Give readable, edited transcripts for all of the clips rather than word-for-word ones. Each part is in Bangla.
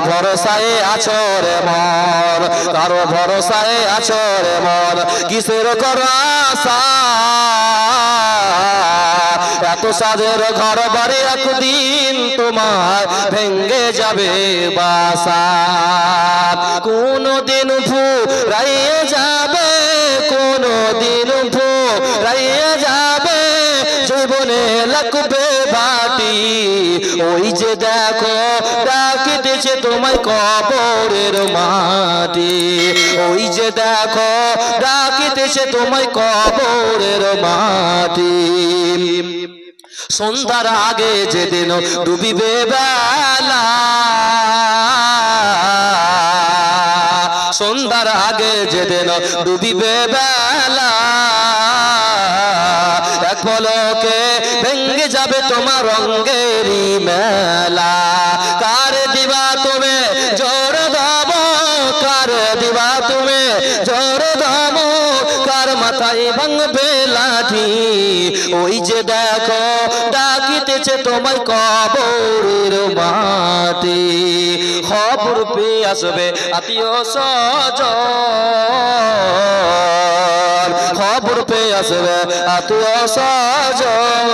ভরসায় আছো রে মন, কারো ভরসায় আছো রে মন, কিসের করো আশা? এত সাজের ঘর বাড়ি একদিন তোমার ভেঙ্গে যাবে বাসা। কোনদিন ফুরাইয়ে যাবে, কোনদিন ফুরাইয়ে যাবে, জীবনে লাগবে বাটি। ওই যে দেখো ডাকিতেছে তোমায় কবরের মাটি, ওই যে দেখো ডাকিতেছে তোমায় কবরের মাটি। সন্ধ্যার আগে যেদিন ডুবিবে বেলা, সন্ধ্যার আগে যেদিন ডুবিবে বেলা, এক পলকে ভেঙ্গে যাবে তোমার রঙেরই মেলা। কার দিবা তুমি জোর দাম, কার দিবা তুমি জোর দাম, কার মাথায় ভাঙবে লাঠি। ওই যে দেখো ডাকিতেছে তোমায় কবরের মাটি। খবর পেয়ে আসবে আত্মীয় স্বজন, খবর পেয়ে আসবে আত্মীয় স্বজন,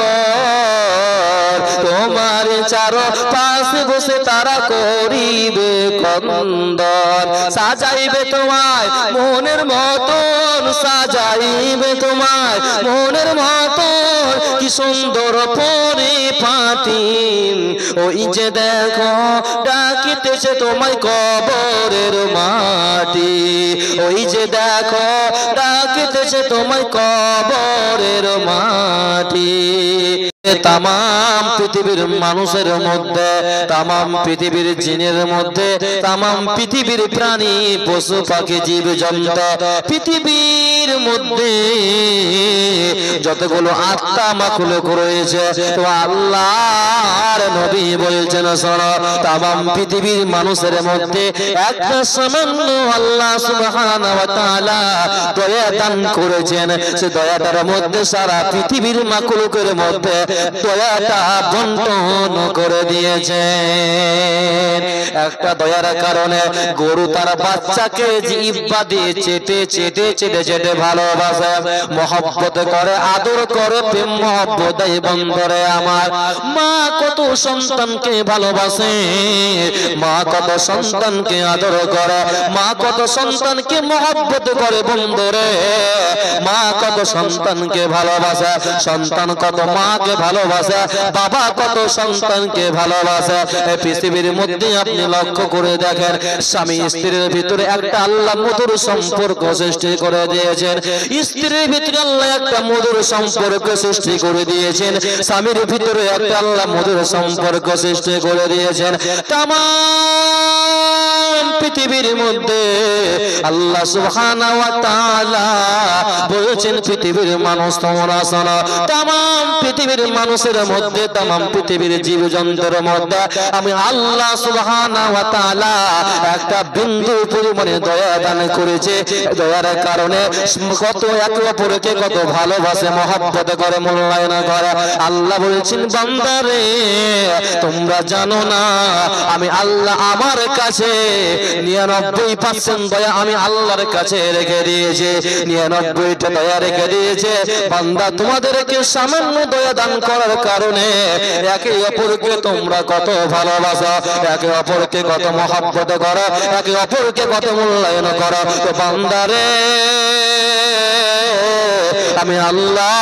তোমার চারো পাশে বসে তারা করিবে ক্রন্দন। সাজাইবে তোমায় মনের মতন, সাজাইবে তোমায় মনের মতন, কি সুন্দর পরিপাটি। ওই যে দেখো ডাকিতেছে তোমায় কবরের মাটি, ওই যে দেখো ডাকিতেছে তোমায় কবরের মাটি। তামাম পৃথিবীর মানুষের মধ্যে, তামাম পৃথিবীর জিনের মধ্যে, তামাম পৃথিবীর প্রাণী পশু পাখি জীব জন্তু, পৃথিবীর মধ্যে যতগুলো আত্মা মাখলুক রয়েছে, তো আল্লাহর নবী বলছেন শোনো, তামাম পৃথিবীর মানুষের মধ্যে একটা সামান্য আল্লাহ সুবহানাহু ওয়া তাআলা দয়া দান করেছেন। সে দয়াটার মধ্যে সারা পৃথিবীর মাখলুকের মধ্যে দয়াটা বন্টন করে দিয়েছেন। একটা দয়ার কারণে গরু তার বাচ্চাকে জিহ্বা দিয়ে চেটে চেটে চেটে চেটে ভালোবাসে, মহব্বত করে, আদর করে, প্রেম মহব্বত দেয়। বন্ধুরে আমার, মা কত সন্তানকে ভালোবাসে, মা কত সন্তানকে আদর করে, মা কত সন্তানকে মহব্বত করে। বন্ধুরে, মা কত সন্তানকে ভালোবাসে, সন্তান কত মাকে ভালোবাসে, বাবা কত সন্তানকে ভালোবাসে। এই পৃথিবীর মধ্যে আপনি লক্ষ্য করে দেখেন, স্বামী স্ত্রীর ভিতরে একটা আল্লাহ মধুর সম্পর্ক সৃষ্টি করে দিয়েছেন। স্ত্রীর ভিতরে আল্লাহ একটা মধুর সম্পর্ক সৃষ্টি করে দিয়েছেন, স্বামীর ভিতরে একটা আল্লাহ মধুর সম্পর্ক সৃষ্টি করে দিয়েছেন। তামাম পৃথিবীর মধ্যে আল্লাহ সুবহানাহু ওয়া তাআলা বলেছেন, পৃথিবীর মানুষ তোমরা শোনো, তামাম পৃথিবীর মানুষের মধ্যে, তামাম পৃথিবীর জীবজন্তুর মধ্যে আমি আল্লাহ সুবহানাহু ওয়া তাআলা একটা বিন্দু পরিমাণে দয়া দান করেছে। দয়ার কারণে কত একে অপরকে কত ভালোবাসে, মহব্বত করে, মূল্যায়ন করে। আল্লাহ বলেছেন, বান্দারে তোমরা জানো না আমি আল্লাহ আমার কাছে 99% দয়া আমি আল্লাহর কাছে রেখে দিয়েছে, 99টা দয়া রেখে দিয়েছে। বান্দা তোমাদেরকে সামান্য দয়া দান করার কারণে একে অপরকে তোমরা কত ভালোবাসো, একে অপরকে কত মহব্বত করো, একে অপরকে কত মূল্যায়ন করো। তো বান্দারে আমি আল্লাহ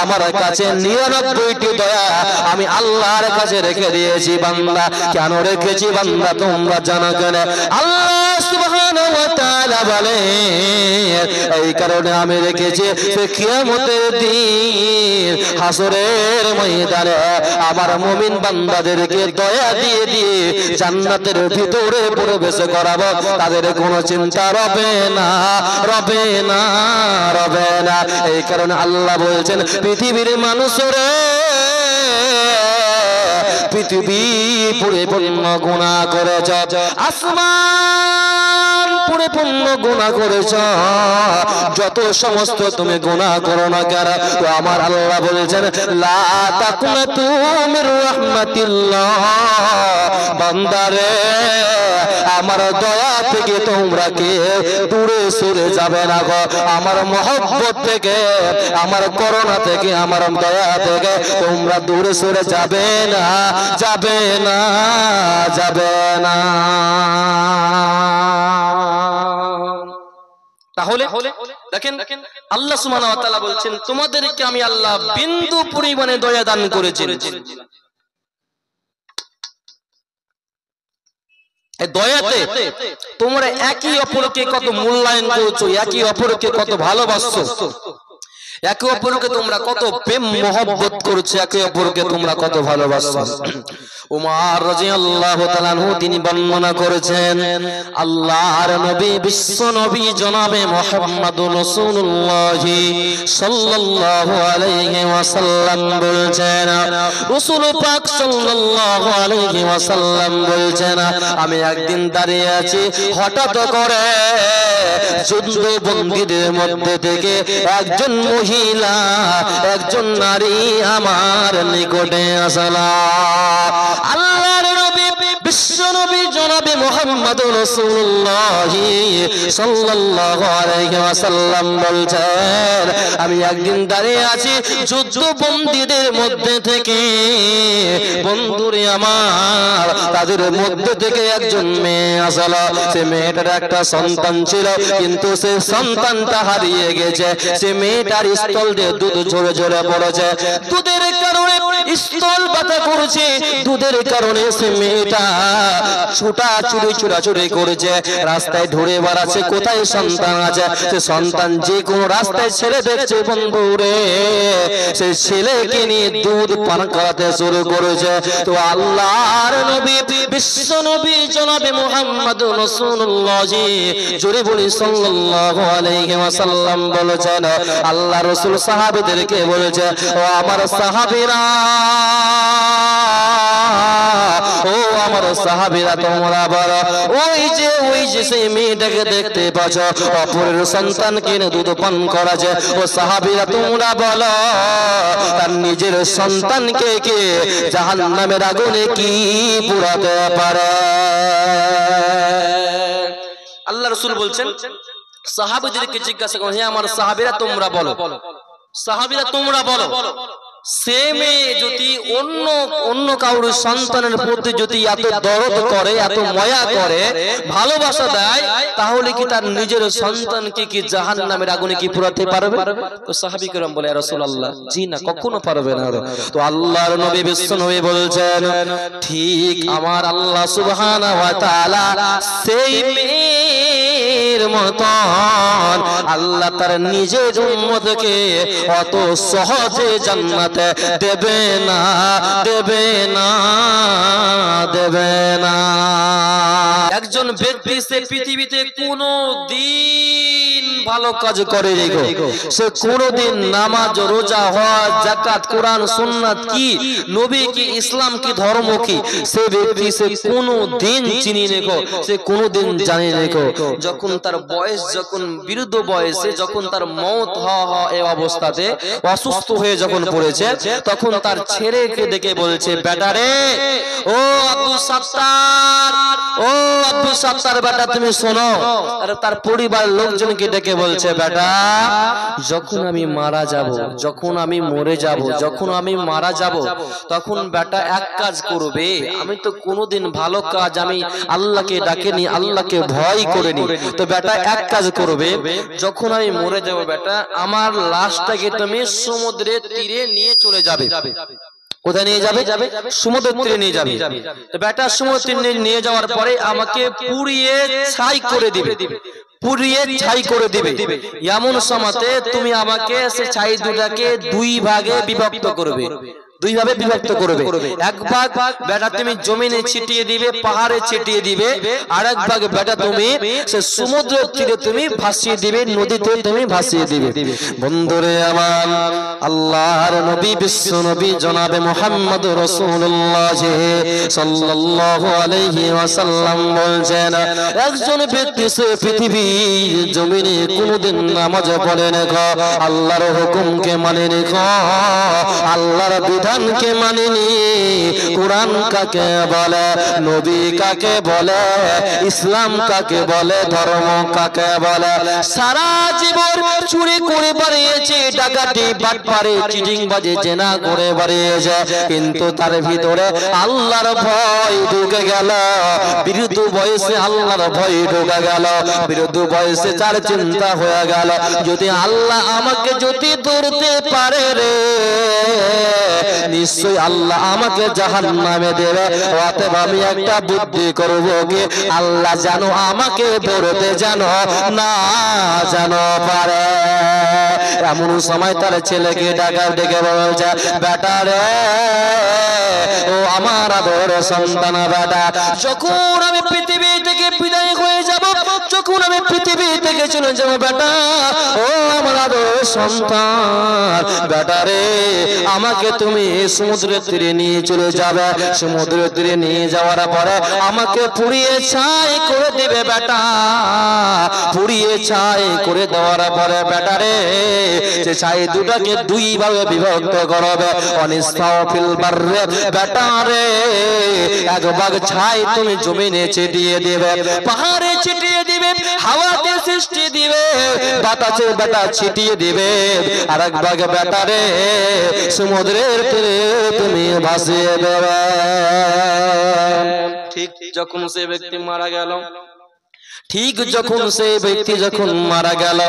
আমার কাছে 99টি দয়া আমি আল্লাহর কাছে রেখে দিয়েছি। বান্দা কেন রেখেছি বান্দা তোমরা জানো কেন? আল্লাহ সুবহানাহু ওয়া তাআলা বলে, এই কারণে আমি রেখেছি কিয়ামতের দিন হাসরের ময়দানে আমার মুমিন বান্দাদেরকে দয়া দিয়ে দিয়ে জান্নাতের ভিতরে প্রবেশ করাবো। তাদের কোনো চিন্তা রবে না, রবে না, রবে না। এই কারণে আল্লাহ বলছেন, পৃথিবীর মানুষরে পৃথিবী পরিপূর্ণ গুনাহ করেছে, আসমান পরিপূর্ণ গুনাহ করেছ, যত সমস্ত তুমি গুনাহ করো না কেন, তো আমার আল্লাহ বলেছেন লা তাকুনাতু মির রাহমাতিল্লাহ, বান্দারে আমার দয়া থেকে তোমরা কে দূরে সরে যাবে না গো, আমার মহব্বত থেকে, আমার করুণা থেকে, আমার দয়া থেকে তোমরা দূরে সরে যাবে না, যাবে না, যাবে না। তাহলে দেখেন আল্লাহ সুবহানাহু ওয়া তাআলা বলছেন তোমাদেরকে আমি আল্লাহ বিন্দু পরিমাণে দয়া দান করেছি। দয়াতে তোমরা একে অপরকে কত মূল্যায়ন করছো, একে অপরকে কত ভালোবাসছো, একে অপরকে তোমরা কত প্রেম মহব্বত করছো, একে অপরকে তোমরা কত ভালোবাসছো। উমর রাদিয়াল্লাহু তাআলা আনহু তিনি বর্ণনা করেছেন আল্লাহর নবী বিশ্ব নবী জনাবে মুহাম্মদুর রাসূলুল্লাহ সাল্লাল্লাহু আলাইহি ওয়াসাল্লাম বলছেন, রাসূল পাক সাল্লাল্লাহু আলাইহি ওয়াসাল্লাম বলছেন আমি একদিন দাঁড়িয়ে আছি, হঠাৎ করে যুদ্ধবন্দীদের মধ্যে থেকে একজন মহিলা, একজন নারী আমার নিকটে আসলা। আল্লাহর নবী বিশ্ব নবী জনাবে মুহাম্মদুর রাসূলুল্লাহ সাল্লাল্লাহু আলাইহি ওয়াসাল্লাম বলছেন আমি একদিন দাঁড়িয়ে আছি, যুদ্ধবন্দীদের মধ্যে থেকে বন্ধুরে আমার তাদের মধ্যে থেকে একজন মেয়ে আসলো। সে মেয়েটার একটা সন্তান ছিল, কিন্তু সে সন্তানটা হারিয়ে গেছে। সে মেয়েটার স্থল দিয়ে দুধ ঝরে ঝরে পড়েছে, দুধের কারণে স্থল ব্যথা করছে, দুধের কারণে সে মেয়েটা ছোটাছুটি করেছে, রাস্তায় ঘুরে বেড়াচ্ছে কোথায় সন্তান আছে। সে সন্তান যে কোনো রাস্তায় ছেলে দেখছে বন্ধুরে, সে ছেলেকে নিয়ে দুধ পান করাতে শুরু করেছে। তো আল্লাহর নবী বিশ্ব নবী জনাবে মুহাম্মদুর রাসূলুল্লাহ জোরে বলি সাল্লাল্লাহু আলাইহি ওয়াসাল্লাম বলেছেন আল্লাহ রাসূল সাহাবীদেরকে বলেছে ও আমার সাহাবীরা, ও আমার সাহাবীরা তোমরা বলো ওই যে সেই মেয়েটাকে দেখতে পাচ্ছ অপরের সন্তানকে দুধ পান করাছে, ও সাহাবীরা তোমরা বলো তার নিজের সন্তানকে কে জাহান্নামের আগুনে কি পোড়াতে পারে। আল্লাহ রাসূল বলছেন সাহাবীদেরকে জিজ্ঞাসা করো, হে আমার সাহাবীরা তোমরা বলো, সাহাবীরা তোমরা বলো সে মেয়ে যদি অন্য কারোর সন্তানের প্রতি যদি এত দরদ করে, এত মায়া করে, ভালোবাসা দেয়, তাহলে কি তার নিজের সন্তানকে কি জাহান্নামের আগুনে কি পোড়াতে পারবে? তো সাহাবী کرام বলে ইয়া রাসূলুল্লাহ জি না, কখনো পারবে না। তো আল্লাহর নবী বিশ্ব নবী বলছেন ঠিক আমার আল্লাহ সুবহানাহু ওয়া তাআলা সেই মেয়ের মতন আল্লাহ তার নিজের উম্মতকে অত সহজে জান্নাত দেবে না, দেবে না, দেবে না। একজন ব্যক্তি সে পৃথিবীতে কোনো দিন ভালো কাজ করে রেখো, সে কোনোদিন নামাজ রোজা হজ যাকাত কোরআন সুন্নাত কি, নবী কি, ইসলাম কি, ধর্ম কি, সে ব্যক্তি সে কোনো দিন চিনি রেখো, সে কোনোদিন জানি রেখো, যখন তার বয়স, যখন বৃদ্ধ বয়সে, যখন তার মওত হওয়া এই অবস্থাতে অসুস্থ হয়ে যখন পড়েছে, তখন তার ছেলেকে ডেকে বলছে বেটা রে, ও আব্দুল সাত্তার, ও আব্দুল সাত্তার বেটা তুমি শোনো। আর তার পরিবার লোকজনকে ডেকে বলছে বেটা যখন আমি মারা যাব, যখন আমি মরে যাব, যখন আমি মারা যাব, তখন বেটা এক কাজ করবে, আমি তো কোনোদিন ভালো কাজ আমি আল্লাহকে ডাকিনি, আল্লাহকে ভয় করিনি, তো বেটা এক কাজ করবে, যখন আমি মরে যাব বেটা আমার লাশটাকে তুমি সমুদ্রের তীরে নিয়ে চলে যাবে। কোথায় নিয়ে যাবে? সমুদ্রের তীরে নিয়ে যাবে। তো বেটা সমুদ্রের তীরে নিয়ে যাওয়ার পরে আমাকে পুড়িয়ে ছাই করে দিবে, পুড়িয়ে ছাই করে দিবে। এমন সময়তে তুমি আমাকে সে ছাই দুটাকে দুই ভাগে বিভক্ত করবে, দুই ভাবে বিভক্ত করবে। এক ভাগ বেটা তুমি জমিনে ছিটিয়ে দিবে, পাহাড়ে ছিটিয়ে দিবে, আর এক ভাগ বেটা তুমি সে সমুদ্রের তীরে তুমি ভাসিয়ে দিবে, নদীতে তুমি ভাসিয়ে দিবে। বন্ধুরে আমার, আল্লাহর নবী বিশ্ব নবী জনাবে মুহাম্মদ রাসূলুল্লাহ সাল্লাল্লাহু আলাইহি ওয়াসাল্লাম বলছেন, একজন ব্যক্তি সে পৃথিবীর জমিনে কোনদিন নামাজ পড়ে না, আল্লাহর হুকুমকে মানে না, আল্লাহর বিধানকে মানেনি। কোরআন কাকে বলে, নবী কাকে বলে, ইসলাম কাকে বলে, ধর্ম কাকে বলে। সারা জীবন চুরি করে বাড়িয়েছে, ডাকাতি বাটপারে চিটিং বাজে জেনা করে বাড়িয়েছে, কিন্তু তার ভিতরে আল্লাহর ভয় ঢুকে গেল। বিরুদ্ধ বয়সে আল্লাহর ভয় ঢুকে গেল, বিরুদ্ধ বয়সে তার চিন্তা হয়ে গেল, যদি আল্লাহ আমাকে যদি ধরতে পারে রে, নিশ্চয়ই আল্লাহ আমাকে জাহান্নামে দেবে। অতএব আমি একটা বুদ্ধি করব কি, আল্লাহ জানো আমাকে ধরতে জানো না জানো পারে। এমন সময় তার ছেলেকে ডাকা ডেকে বলছে, বেটা রে, ও আমার আদর সন্তান বেটা, যখন আমি পৃথিবী থেকে বিদায় হয়ে যাব, যখন আমি পৃথিবী থেকে চলে যাব বেটা, ও আমার আদর সন্তান বেটা রে, আমাকে তুমি সমুদ্রের তীরে নিয়ে চলে যাবে। সমুদ্রের তীরে নিয়ে যাওয়ার পরে আমাকে পুড়িয়ে ছাই করে দেবে বেটা। পুড়িয়ে ছাই করে দেওয়ার পরে বেটা রে, সে ছাই দুটাকে দুই ভাবে বিভক্ত করবে। অনিস্তাফিল বাররে বেটা রে, এক ভাগ ছাই তুমি জমিনে ছিটিয়ে দিবে, পাহাড়ে ছিটিয়ে দিবে, হাওয়াতে সৃষ্টি দিবে, বাতাসে বেটা ছিটিয়ে দিবে, আর এক ভাগ বেটা রে সমুদ্রের তীরে তুমি ভাসিয়ে দেবে। ঠিক যখন সে ব্যক্তি মারা গেল, ঠিক যখন সেই ব্যক্তি যখন মারা গেল,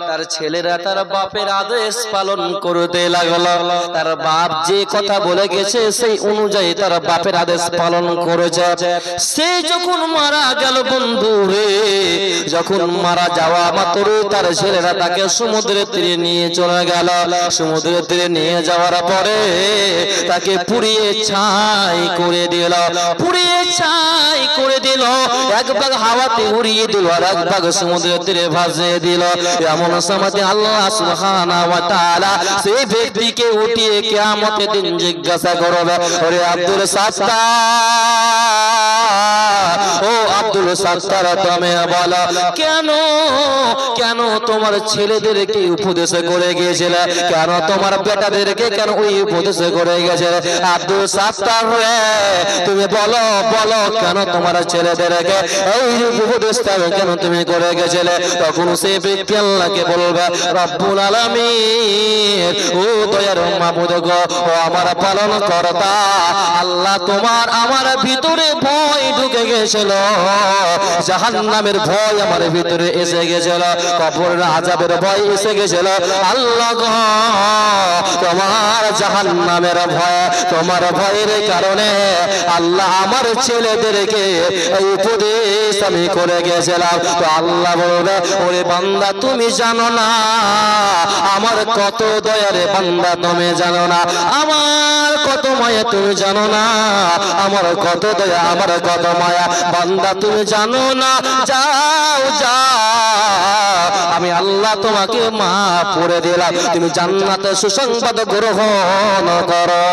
তার ছেলেরা তার বাপের আদেশ পালন করতে লাগলো। তার বাপ যে কথা বলে গেছে সেই অনুযায়ী তার বাপের আদেশ পালন করেছে। সে যখন মারা গেল বন্ধু রে, যখন মারা যাওয়া মাত্র তার ছেলেরা তাকে সমুদ্রের তীরে নিয়ে চলে গেল। সমুদ্রের তীরে নিয়ে যাওয়ার পরে তাকে পুড়িয়ে ছাই করে দিল, পুড়িয়ে ছাই করে দিল, এক ভাগ হাওয়াতে উড়িয়ে দিল, আর এক ভাগ সমুদ্রের তীরে ভাসিয়ে দিল। এমন সময় আল্লাহ সুবহানাহু ওয়া তাআলা সেই ব্যক্তিকে উঠিয়ে কিয়ামতের দিন জিজ্ঞাসা করবে, ওরে আব্দুল সাত্তার, ও আব্দুল সাত্তার, তুমি বলো কেন কেন তোমার ছেলেদেরকে উপদেশ করে গিয়েছিলে, কেন তোমার বেটাদেরকে কেন ওই উপদেশ করে গেছিলে? আব্দুল সাত্তার রে, তুমি বলো বলো কেন তোমার ছেলেদেরকে এই উপদেশটা কেন তুমি করে গেছিলে? তখন সেই ব্যক্তি আল্লাহকে বলবে, রব্বুল আলামিন, ও দয়ার মাবুদ গো, ও আমার পালন কর্তা আল্লাহ, তোমার আমার ভিতরে ভয় ঢুকে গেছিল, জাহান্নামের ভয় আমার ভিতরে এসে গেছিল, কবরের আযাবের ভয় এসে গেছিল। আল্লাহ গো, তোমার জাহান্নামের ভয়, তোমার ভয়ের কারণে আল্লাহ আমার ছেলেদেরকে এই উপদেশ আমি করে গেছিলাম। তো আল্লাহ বলবে, ওরে বান্দা তুমি জানো না আমার কত দয়ারে বান্দা, তুমি জানো না আমার কত মায়া, তুমি জানো না আমার কত দয়া, আমার কত মায়া, বান্দা তুমি জানো না, যাও যাও, আমি আল্লাহ তোমাকে মাফ করে দিলাম, তুমি জান্নাতের সুসংবাদ গ্রহণ করো।